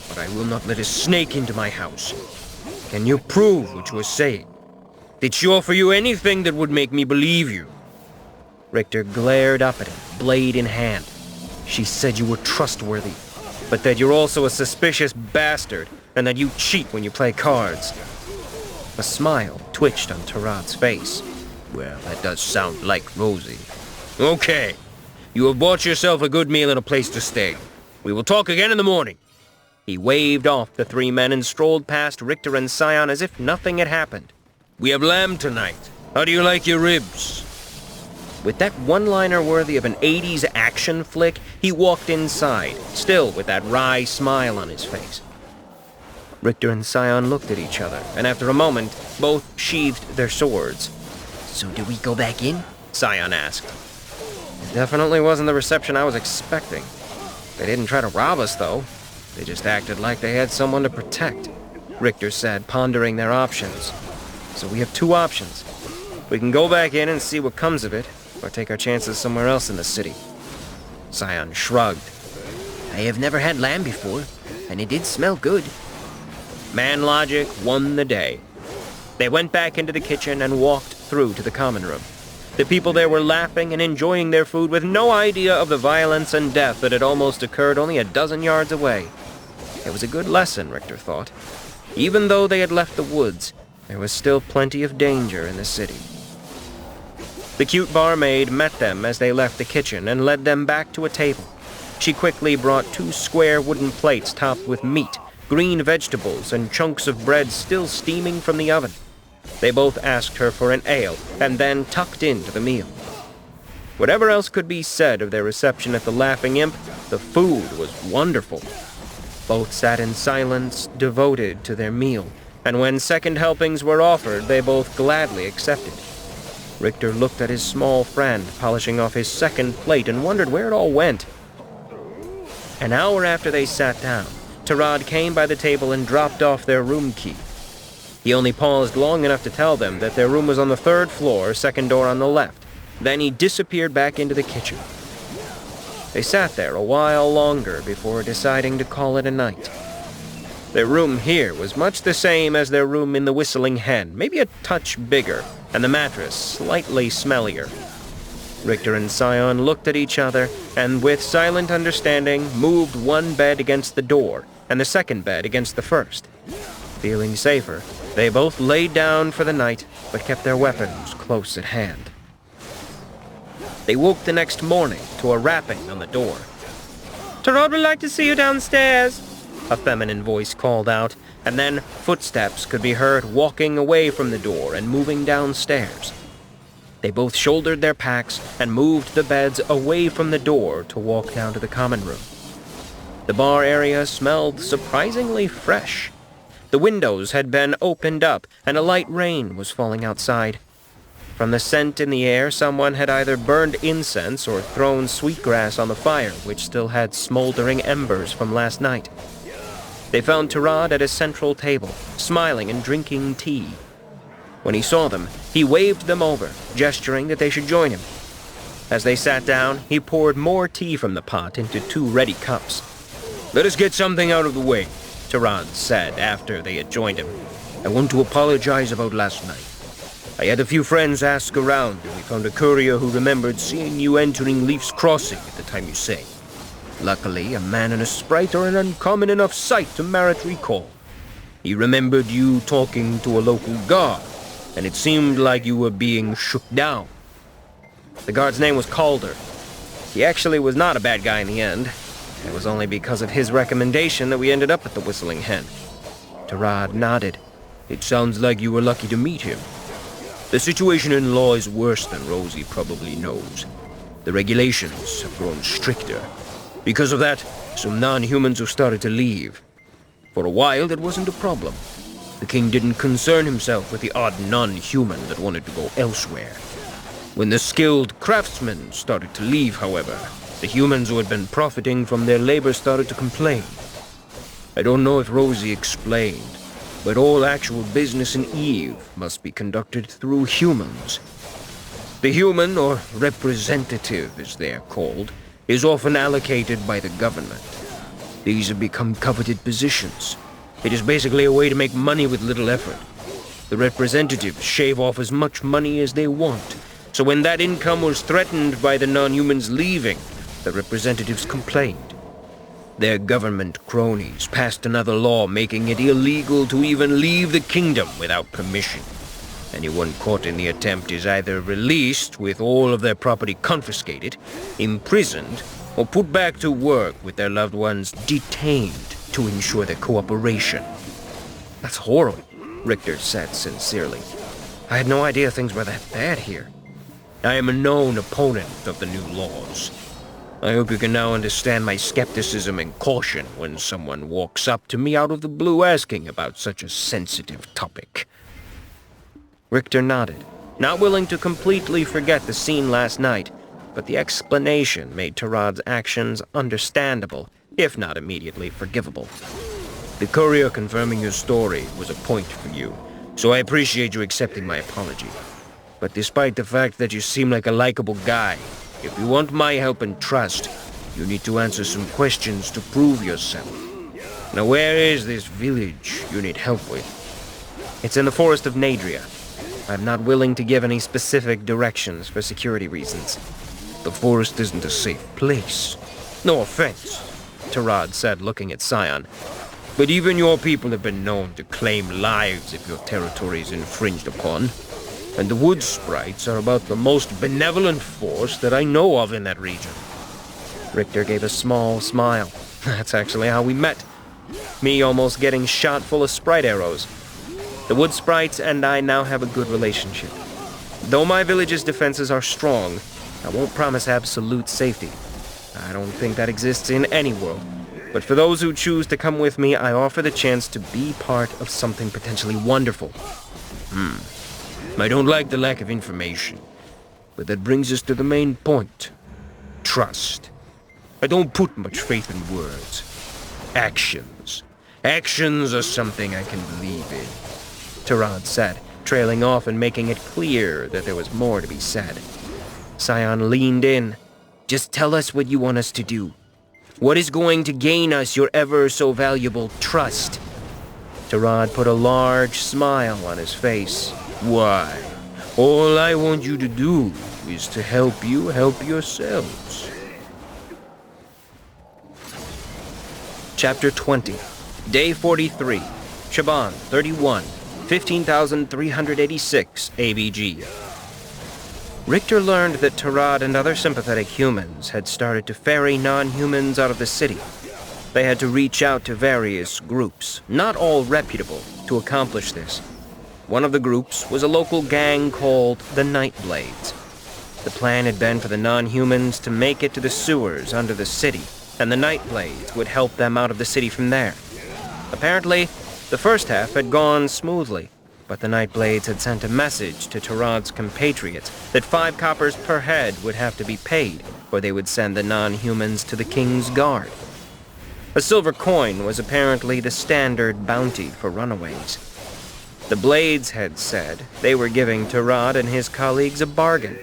but I will not let a snake into my house. Can you prove what you are saying? Did she offer you anything that would make me believe you? Richter glared up at him, blade in hand. She said you were trustworthy, but that you're also a suspicious bastard, and that you cheat when you play cards. A smile twitched on Tarad's face. Well, that does sound like Rosie. Okay, you have bought yourself a good meal and a place to stay. We will talk again in the morning. He waved off the three men and strolled past Richter and Scion as if nothing had happened. We have lamb tonight. How do you like your ribs? With that one-liner worthy of an 80s action flick, he walked inside, still with that wry smile on his face. Richter and Scion looked at each other, and after a moment, both sheathed their swords. So do we go back in? Scion asked. It definitely wasn't the reception I was expecting. They didn't try to rob us, though. They just acted like they had someone to protect, Richter said, pondering their options. So we have two options. We can go back in and see what comes of it, or take our chances somewhere else in the city. Scion shrugged. I have never had lamb before, and it did smell good. Man logic won the day. They went back into the kitchen and walked through to the common room. The people there were laughing and enjoying their food with no idea of the violence and death that had almost occurred only a dozen yards away. It was a good lesson, Richter thought. Even though they had left the woods, there was still plenty of danger in the city. The cute barmaid met them as they left the kitchen and led them back to a table. She quickly brought 2 square wooden plates topped with meat, green vegetables, and chunks of bread still steaming from the oven. They both asked her for an ale and then tucked into the meal. Whatever else could be said of their reception at the Laughing Imp, the food was wonderful. Both sat in silence, devoted to their meal, and when second helpings were offered, they both gladly accepted. Richter looked at his small friend, polishing off his second plate, and wondered where it all went. An hour after they sat down, Tarad came by the table and dropped off their room key. He only paused long enough to tell them that their room was on the 3rd floor, second door on the left. Then he disappeared back into the kitchen. They sat there a while longer before deciding to call it a night. Their room here was much the same as their room in the Whistling Hen, maybe a touch bigger, and the mattress slightly smellier. Richter and Scion looked at each other, and with silent understanding, moved one bed against the door, and the second bed against the first. Feeling safer, they both laid down for the night, but kept their weapons close at hand. They woke the next morning to a rapping on the door. Tarad would like to see you downstairs, a feminine voice called out, and then footsteps could be heard walking away from the door and moving downstairs. They both shouldered their packs and moved the beds away from the door to walk down to the common room. The bar area smelled surprisingly fresh. The windows had been opened up, and a light rain was falling outside. From the scent in the air, someone had either burned incense or thrown sweetgrass on the fire, which still had smoldering embers from last night. They found Tarad at a central table, smiling and drinking tea. When he saw them, he waved them over, gesturing that they should join him. As they sat down, he poured more tea from the pot into 2 ready cups. "Let us get something out of the way," Tarad said after they had joined him. "I want to apologize about last night. I had a few friends ask around, and we found a courier who remembered seeing you entering Leaf's Crossing at the time you say. Luckily, a man and a sprite are an uncommon enough sight to merit recall. He remembered you talking to a local guard, and it seemed like you were being shook down. The guard's name was Calder. He actually was not a bad guy in the end. It was only because of his recommendation that we ended up at the Whistling Hen." Tarad nodded. "It sounds like you were lucky to meet him. The situation in law is worse than Rosie probably knows. The regulations have grown stricter. Because of that, some non-humans have started to leave. For a while, that wasn't a problem. The king didn't concern himself with the odd non-human that wanted to go elsewhere. When the skilled craftsmen started to leave, however, the humans who had been profiting from their labor started to complain. I don't know if Rosie explained, but all actual business in Eve must be conducted through humans. The human, or representative as they are called, is often allocated by the government. These have become coveted positions. It is basically a way to make money with little effort. The representatives shave off as much money as they want, so when that income was threatened by the non-humans leaving, the representatives complained. Their government cronies passed another law making it illegal to even leave the kingdom without permission. Anyone caught in the attempt is either released with all of their property confiscated, imprisoned, or put back to work with their loved ones detained to ensure their cooperation." "That's horrible," Richter said sincerely. "I had no idea things were that bad here." "I am a known opponent of the new laws. I hope you can now understand my skepticism and caution when someone walks up to me out of the blue asking about such a sensitive topic." Richter nodded, not willing to completely forget the scene last night, but the explanation made Tarad's actions understandable, if not immediately forgivable. "The courier confirming your story was a point for you, so I appreciate you accepting my apology. But despite the fact that you seem like a likable guy, if you want my help and trust, you need to answer some questions to prove yourself. Now, where is this village you need help with?" "It's in the forest of Nadria. I'm not willing to give any specific directions for security reasons." "The forest isn't a safe place. No offense," Tarad said, looking at Scion. "But even your people have been known to claim lives if your territory is infringed upon. And the wood sprites are about the most benevolent force that I know of in that region." Richter gave a small smile. "That's actually how we met. Me almost getting shot full of sprite arrows. The wood sprites and I now have a good relationship. Though my village's defenses are strong, I won't promise absolute safety. I don't think that exists in any world. But for those who choose to come with me, I offer the chance to be part of something potentially wonderful." I don't like the lack of information, but that brings us to the main point. Trust. I don't put much faith in words. Actions. Actions are something I can believe in," Tarad said, trailing off and making it clear that there was more to be said. Scion leaned in. "Just tell us what you want us to do. What is going to gain us your ever-so-valuable trust?" Tarad put a large smile on his face. "Why, all I want you to do is to help you help yourselves." Chapter 20. Day 43. Shaban, 31. 15,386 ABG. Richter learned that Tarad and other sympathetic humans had started to ferry non-humans out of the city. They had to reach out to various groups, not all reputable, to accomplish this. One of the groups was a local gang called the Nightblades. The plan had been for the non-humans to make it to the sewers under the city, and the Nightblades would help them out of the city from there. Apparently, the first half had gone smoothly, but the Nightblades had sent a message to Tarad's compatriots that 5 coppers per head would have to be paid, or they would send the non-humans to the King's Guard. A silver coin was apparently the standard bounty for runaways. The Blades had said they were giving Tarad and his colleagues a bargain.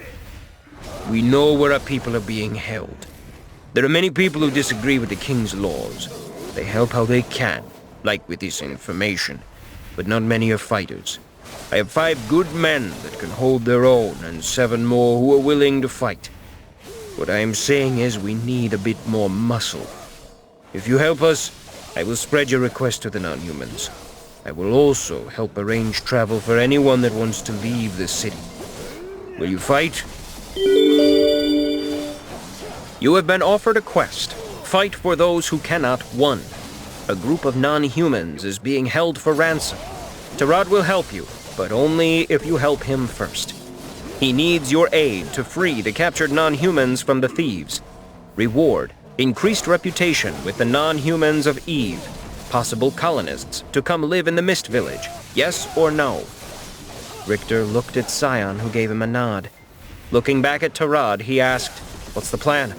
We know where our people are being held. There are many people who disagree with the king's laws. They help how they can, like with this information, but not many are fighters. I have 5 good men that can hold their own, and 7 more who are willing to fight. What I am saying is we need a bit more muscle. If you help us, I will spread your request to the non-humans. I will also help arrange travel for anyone that wants to leave the city. Will you fight? You have been offered a quest. Fight for those who cannot, 1. A group of non-humans is being held for ransom. Tarad will help you, but only if you help him first. He needs your aid to free the captured non-humans from the thieves. Reward: increased reputation with the non-humans of Eve. Possible colonists to come live in the Mist Village. Yes or no? Richter looked at Scion, who gave him a nod. Looking back at Tarad, he asked, "What's the plan?"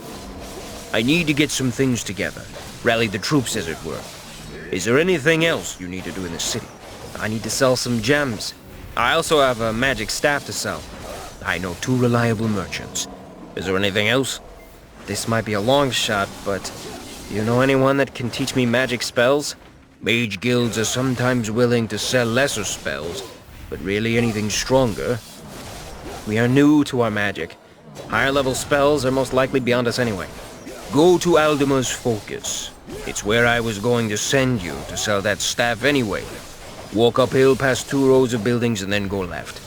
"I need to get some things together. Rally the troops, as it were. Is there anything else you need to do in the city?" "I need to sell some gems. I also have a magic staff to sell. I know 2 reliable merchants. Is there anything else?" "This might be a long shot, but do you know anyone that can teach me magic spells?" "Mage guilds are sometimes willing to sell lesser spells, but really anything stronger." "We are new to our magic. Higher level spells are most likely beyond us anyway." "Go to Aldima's Focus. It's where I was going to send you to sell that staff anyway. Walk uphill past 2 rows of buildings and then go left.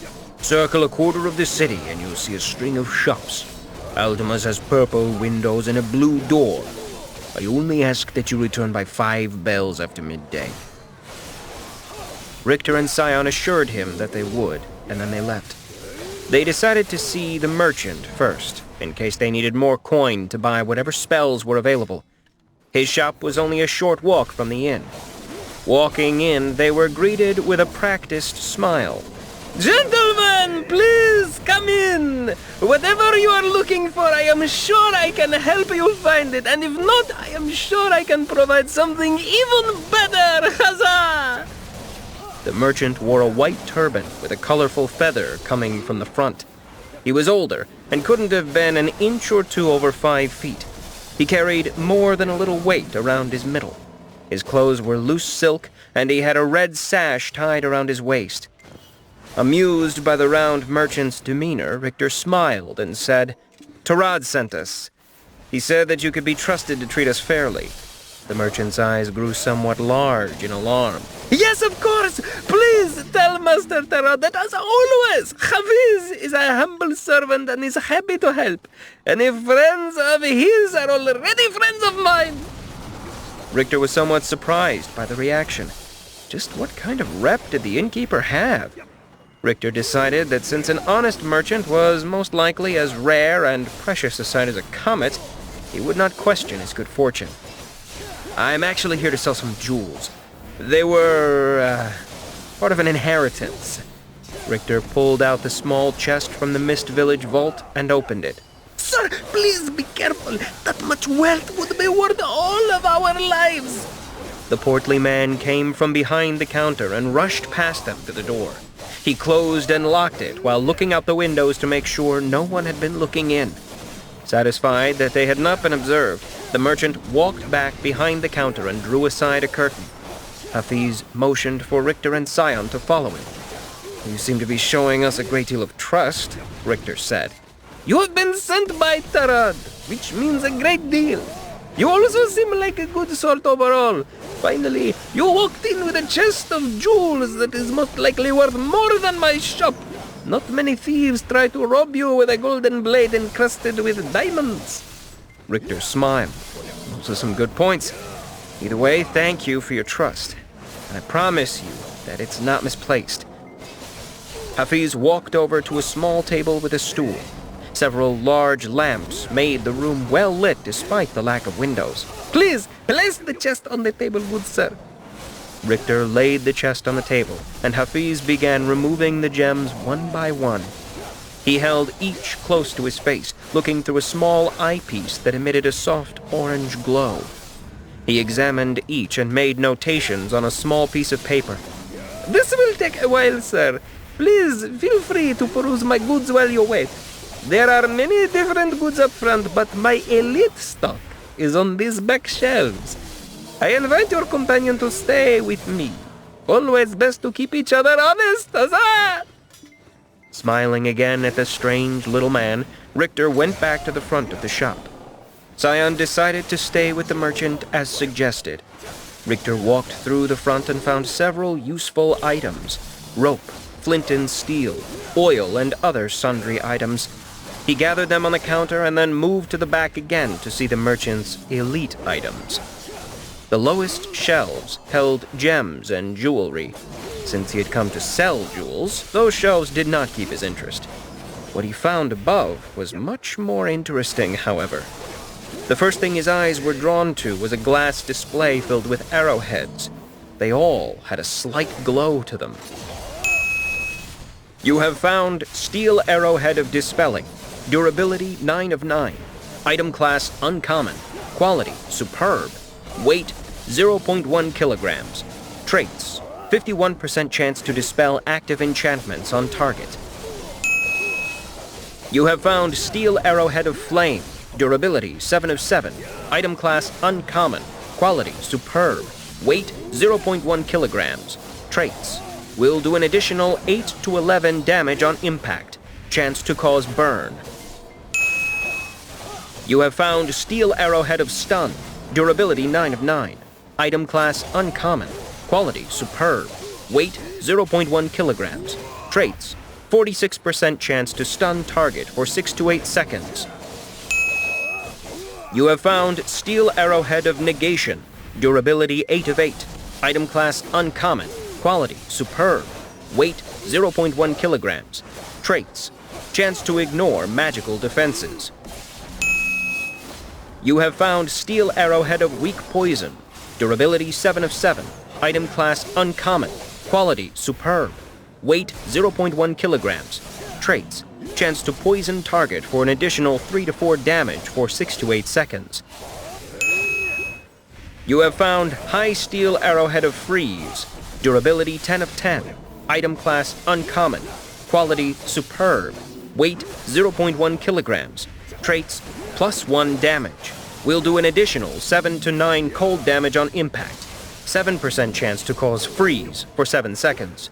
Circle a quarter of the city and you'll see a string of shops. Aldima's has purple windows and a blue door. I only ask that you return by 5 bells after midday." Richter and Scion assured him that they would, and then they left. They decided to see the merchant first, in case they needed more coin to buy whatever spells were available. His shop was only a short walk from the inn. Walking in, they were greeted with a practiced smile. Gentlemen, please come in. Whatever you are looking for, I am sure I can help you find it. And if not, I am sure I can provide something even better. Huzzah! The merchant wore a white turban with a colorful feather coming from the front. He was older and couldn't have been an inch or 2 over 5 feet. He carried more than a little weight around his middle. His clothes were loose silk, and he had a red sash tied around his waist. Amused by the round merchant's demeanor, Richter smiled and said, "Tarad sent us. He said that you could be trusted to treat us fairly." The merchant's eyes grew somewhat large in alarm. Yes, of course. Please tell Master Tarad that, as always, Hafiz is a humble servant and is happy to help. Any friends of his are already friends of mine. Richter was somewhat surprised by the reaction. Just what kind of rep did the innkeeper have? Richter decided that since an honest merchant was most likely as rare and precious a sight as a comet, he would not question his good fortune. "I'm actually here to sell some jewels. They were, part of an inheritance." Richter pulled out the small chest from the Mist Village vault and opened it. Sir, please be careful. That much wealth would be worth all of our lives. The portly man came from behind the counter and rushed past them to the door. He closed and locked it while looking out the windows to make sure no one had been looking in. Satisfied that they had not been observed, the merchant walked back behind the counter and drew aside a curtain. Hafiz motioned for Richter and Scion to follow him. "You seem to be showing us a great deal of trust," Richter said. You have been sent by Tarad, which means a great deal. You also seem like a good sort overall. Finally, you walked in with a chest of jewels that is most likely worth more than my shop. Not many thieves try to rob you with a golden blade encrusted with diamonds." Richter smiled. "Those are some good points. Either way, thank you for your trust. And I promise you that it's not misplaced." Hafiz walked over to a small table with a stool. Several large lamps made the room well lit despite the lack of windows. "Please, place the chest on the table, good sir." Richter laid the chest on the table, and Hafiz began removing the gems one by one. He held each close to his face, looking through a small eyepiece that emitted a soft orange glow. He examined each and made notations on a small piece of paper. "This will take a while, sir. Please feel free to peruse my goods while you wait." There are many different goods up front, but my elite stock is on these back shelves. I invite your companion to stay with me. Always best to keep each other honest, huzzah! Smiling again at the strange little man, Richter went back to the front of the shop. Scion decided to stay with the merchant as suggested. Richter walked through the front and found several useful items: rope, flint and steel, oil, and other sundry items. He gathered them on the counter and then moved to the back again to see the merchant's elite items. The lowest shelves held gems and jewelry. Since he had come to sell jewels, those shelves did not keep his interest. What he found above was much more interesting, however. The first thing his eyes were drawn to was a glass display filled with arrowheads. They all had a slight glow to them. You have found Steel Arrowhead of Dispelling. Durability 9 of 9. Item class Uncommon. Quality Superb. Weight 0.1 kilograms. Traits: 51% chance to dispel active enchantments on target. You have found Steel Arrowhead of Flame. Durability 7 of 7. Item class Uncommon. Quality Superb. Weight 0.1 kilograms. Traits: will do an additional 8 to 11 damage on impact. Chance to cause burn. You have found Steel Arrowhead of Stun. Durability 9 of 9. Item class Uncommon. Quality Superb. Weight 0.1 kilograms. Traits: 46% chance to stun target for 6 to 8 seconds. You have found Steel Arrowhead of Negation. Durability 8 of 8. Item class Uncommon. Quality Superb. Weight 0.1 kilograms. Traits: chance to ignore magical defenses. You have found Steel Arrowhead of Weak Poison. Durability 7 of 7. Item class Uncommon. Quality Superb. Weight 0.1 kilograms. Traits: chance to poison target for an additional 3 to 4 damage for 6 to 8 seconds. You have found High Steel Arrowhead of Freeze. Durability 10 of 10. Item class Uncommon. Quality Superb. Weight 0.1 kilograms. Traits: +1 damage. Will do an additional 7 to 9 cold damage on impact. 7% chance to cause freeze for 7 seconds.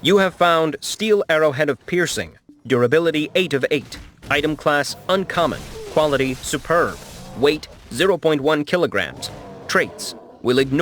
You have found Steel Arrowhead of Piercing. Durability 8 of 8. Item class Uncommon. Quality Superb. Weight 0.1 kilograms. Traits: will ignore